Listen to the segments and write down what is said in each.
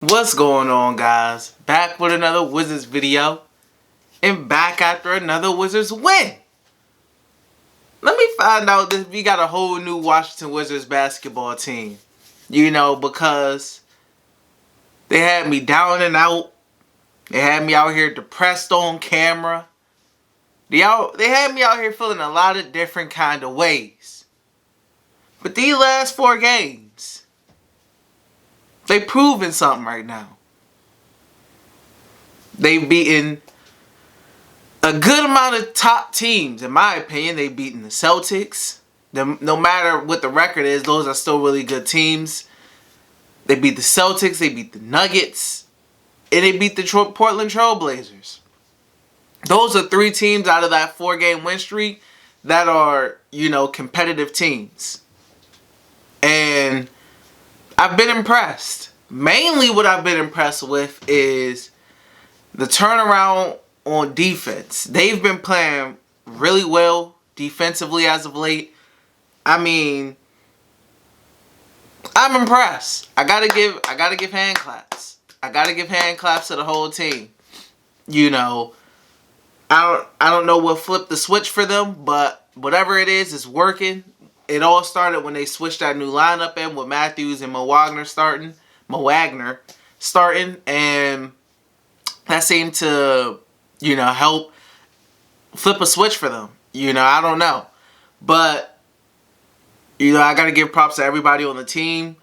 What's going on, guys? Back with another Wizards video and back after another Wizards win. Let me find out that we got a whole new Washington Wizards basketball team. Because they had me down and out. They had me out here depressed on camera. They had me out here feeling a lot of different kind of ways. But these last 4 games, they proving something right now. They've beaten a good amount of top teams. In my opinion, they've beaten the Celtics. No matter what the record is, those are still really good teams. They beat the Celtics, they beat the Nuggets, and they beat the Portland Trail Blazers. Those are 3 teams out of that 4-game win streak that are, competitive teams. And I've been impressed. Mainly what I've been impressed with is the turnaround on defense. They've been playing really well defensively as of late. I mean, I'm impressed. I gotta give hand claps. I gotta give hand claps to the whole team. I don't know what flipped the switch for them, but whatever it is, it's working. It all started when they switched that new lineup in with Matthews and Mo Wagner starting, and that seemed to, help flip a switch for them. I don't know. But, I got to give props to everybody on the team.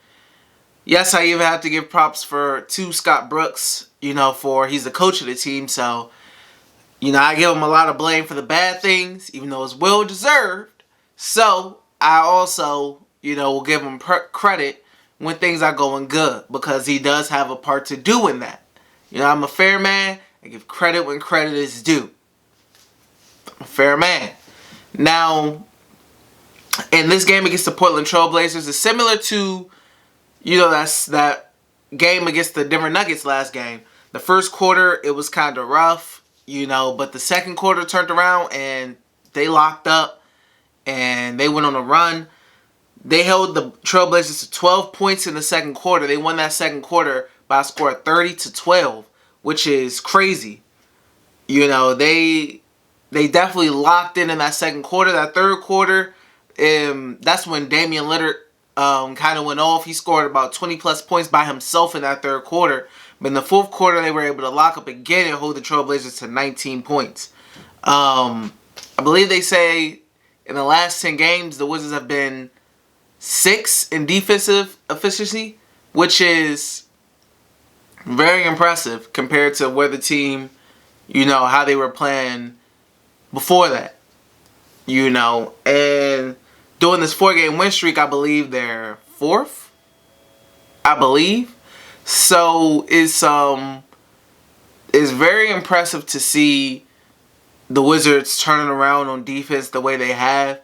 Yes, I even have to give props to Scott Brooks, for he's the coach of the team. So, I give him a lot of blame for the bad things, even though it's well deserved. So, I also, will give him credit when things are going good, because he does have a part to do in that. I'm a fair man. I give credit when credit is due. I'm a fair man. Now, in this game against the Portland Trail Blazers, it's similar to, that game against the Denver Nuggets last game. The first quarter, it was kind of rough, but the second quarter turned around and they locked up and they went on a run. They held the Trailblazers to 12 points in the second quarter. They won that second quarter by a score of 30-12, which is crazy. They definitely locked in that second quarter. That third quarter, that's when Damian Lillard kind of went off. He scored about 20-plus points by himself in that third quarter. But in the fourth quarter, they were able to lock up again and hold the Trailblazers to 19 points. I believe they say in the last 10 games, the Wizards have been 6 in defensive efficiency, which is very impressive compared to where the team, how they were playing before that. And during this 4-game win streak, I believe they're 4th. I believe. So it's very impressive to see the Wizards turning around on defense the way they have.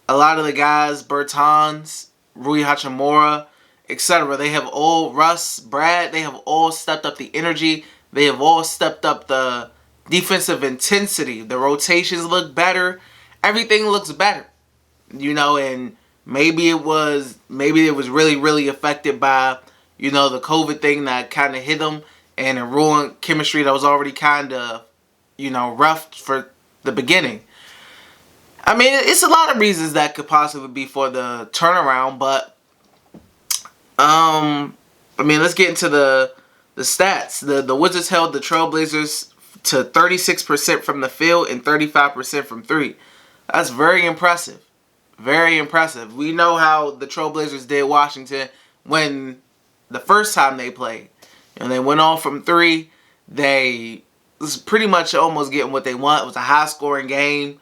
A lot of the guys, Bertans, Rui Hachimura, etc., they have all, Russ, Brad, they have all stepped up the energy. They have all stepped up the defensive intensity. The rotations look better. Everything looks better. And maybe it was really, really affected by, the COVID thing that kind of hit them and it ruined chemistry that was already kind of, rough for the beginning. I mean, it's a lot of reasons that could possibly be for the turnaround, but let's get into the stats. The Wizards held the Trailblazers to 36% from the field and 35% from 3. That's very impressive. Very impressive. We know how the Trailblazers did Washington when the first time they played. They went off from 3. They was pretty much almost getting what they want. It was a high-scoring game.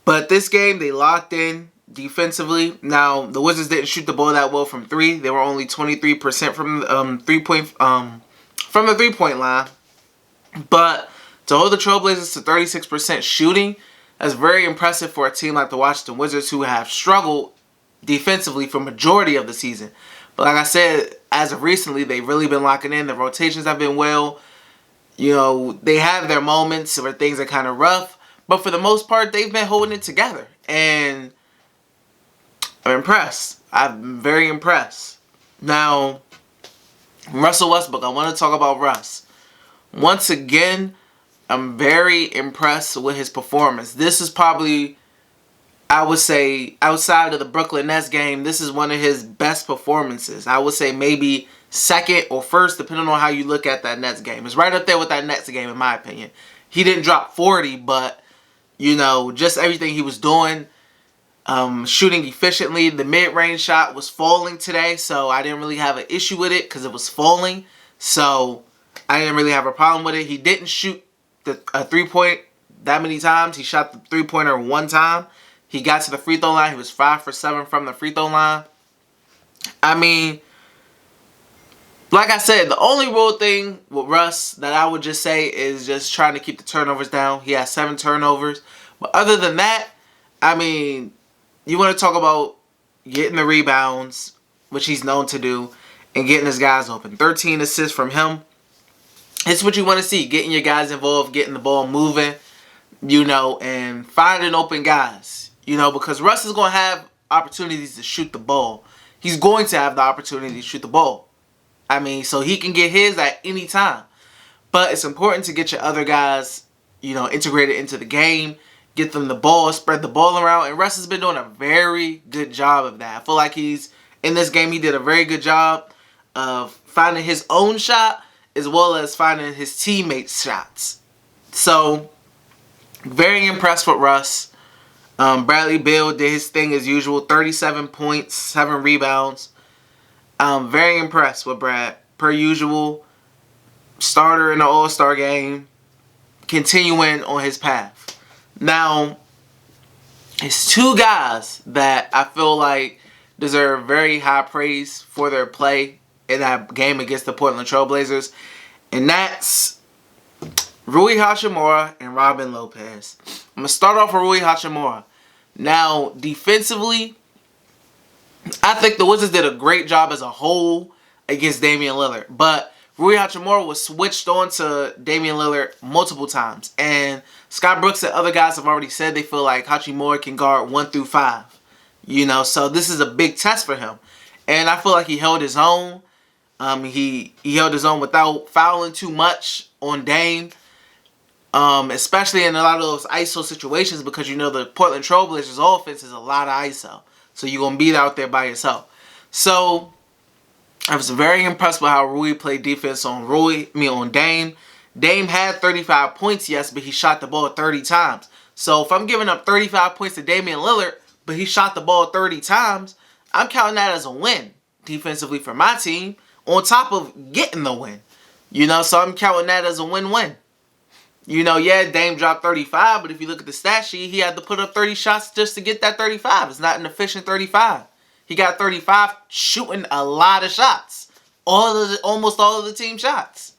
But this game, they locked in defensively. Now, the Wizards didn't shoot the ball that well from 3. They were only 23% from the 3-point line. But to hold the Trailblazers to 36% shooting, that's very impressive for a team like the Washington Wizards, who have struggled defensively for majority of the season. But like I said, as of recently, they've really been locking in. The rotations have been well. They have their moments where things are kind of rough. But for the most part, they've been holding it together. And I'm impressed. I'm very impressed. Now, Russell Westbrook. I want to talk about Russ. Once again, I'm very impressed with his performance. This is probably, I would say, outside of the Brooklyn Nets game, this is one of his best performances. I would say maybe second or first, depending on how you look at that Nets game. It's right up there with that Nets game, in my opinion. He didn't drop 40, but, just everything he was doing, shooting efficiently. The mid-range shot was falling today, so I didn't really have an issue with it because it was falling. So I didn't really have a problem with it. He didn't shoot a three-point that many times. He shot the three-pointer one time. He got to the free throw line. He was 5 for 7 from the free throw line. I mean, like I said, the only real thing with Russ that I would just say is just trying to keep the turnovers down. He has 7 turnovers. But other than that, I mean, you want to talk about getting the rebounds, which he's known to do, and getting his guys open. 13 assists from him. It's what you want to see. Getting your guys involved, getting the ball moving, and finding open guys. Because Russ is going to have opportunities to shoot the ball. He's going to have the opportunity to shoot the ball. I mean, so he can get his at any time. But it's important to get your other guys, integrated into the game. Get them the ball, spread the ball around. And Russ has been doing a very good job of that. I feel like in this game, he did a very good job of finding his own shot as well as finding his teammates' shots. So, very impressed with Russ. Bradley Beal did his thing as usual. 37 points, 7 rebounds. Very impressed with Brad. Per usual, starter in the All-Star game. Continuing on his path. Now, it's 2 guys that I feel like deserve very high praise for their play in that game against the Portland Trail Blazers. And that's Rui Hachimura and Robin Lopez. I'm going to start off with Rui Hachimura. Now, defensively, I think the Wizards did a great job as a whole against Damian Lillard. But Rui Hachimura was switched on to Damian Lillard multiple times. And Scott Brooks and other guys have already said they feel like Hachimura can guard 1 through 5. So this is a big test for him. And I feel like he held his own. He held his own without fouling too much on Dame. Especially in a lot of those ISO situations because the Portland Trail Blazers offense is a lot of ISO. So you're going to be out there by yourself. So I was very impressed with how Rui played defense on Dame. Dame had 35 points, yes, but he shot the ball 30 times. So if I'm giving up 35 points to Damian Lillard, but he shot the ball 30 times, I'm counting that as a win defensively for my team on top of getting the win. So I'm counting that as a win-win. Dame dropped 35, but if you look at the stat sheet, he had to put up 30 shots just to get that 35. It's not an efficient 35. He got 35 shooting a lot of shots. Almost all of the team shots.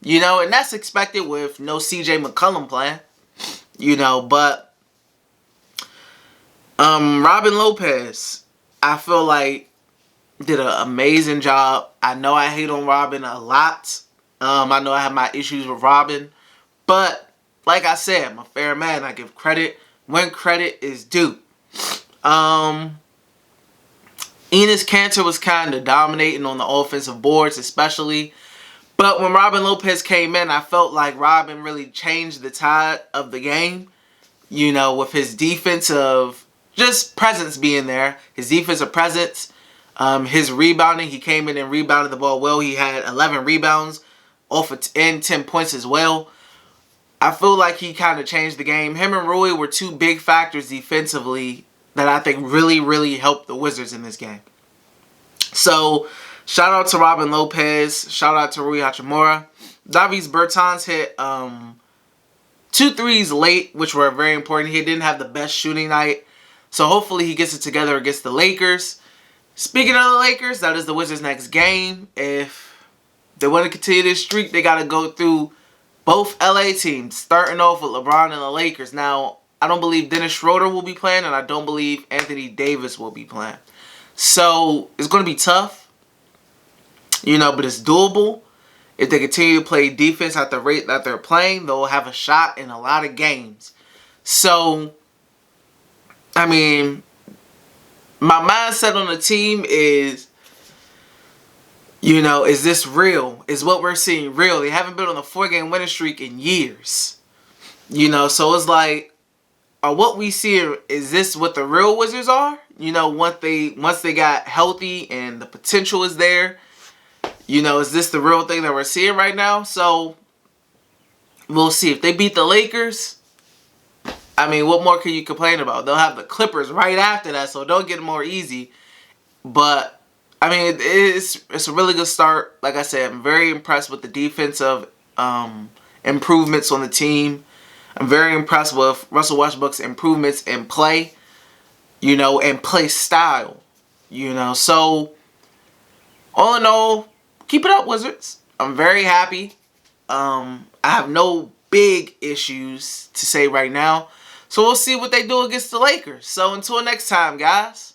And that's expected with no CJ McCollum playing. But Robin Lopez, I feel like did an amazing job. I know I hate on Robin a lot. I know I have my issues with Robin. But, like I said, I'm a fair man. I give credit when credit is due. Enes Kanter was kind of dominating on the offensive boards, especially. But when Robin Lopez came in, I felt like Robin really changed the tide of the game. With his defensive just presence being there. His defensive presence. His rebounding. He came in and rebounded the ball well. He had 11 rebounds off of 10 points as well. I feel like he kind of changed the game. Him and Rui were 2 big factors defensively that I think really, really helped the Wizards in this game. So, shout out to Robin Lopez. Shout out to Rui Hachimura. Davis Bertans hit 2 threes late, which were very important. He didn't have the best shooting night. So, hopefully he gets it together against the Lakers. Speaking of the Lakers, that is the Wizards' next game. If they want to continue this streak, they got to go through both LA teams, starting off with LeBron and the Lakers. Now, I don't believe Dennis Schroeder will be playing, and I don't believe Anthony Davis will be playing. So, it's going to be tough, but it's doable. If they continue to play defense at the rate that they're playing, they'll have a shot in a lot of games. So, I mean, my mindset on the team is You know, is this real? Is what we're seeing real? They haven't been on a 4-game winning streak in years. You know, so it's like, what we see, is this what the real Wizards are? You know, once they got healthy and the potential is there, you know, is this the real thing that we're seeing right now? So we'll see. If they beat the Lakers, I mean, what more can you complain about? They'll have the Clippers right after that, so don't get more easy. But I mean, it's a really good start. Like I said, I'm very impressed with the defensive improvements on the team. I'm very impressed with Russell Westbrook's improvements in play, you know, and play style, you know. So, all in all, keep it up, Wizards. I'm very happy. I have no big issues to say right now. So, we'll see what they do against the Lakers. So, until next time, guys.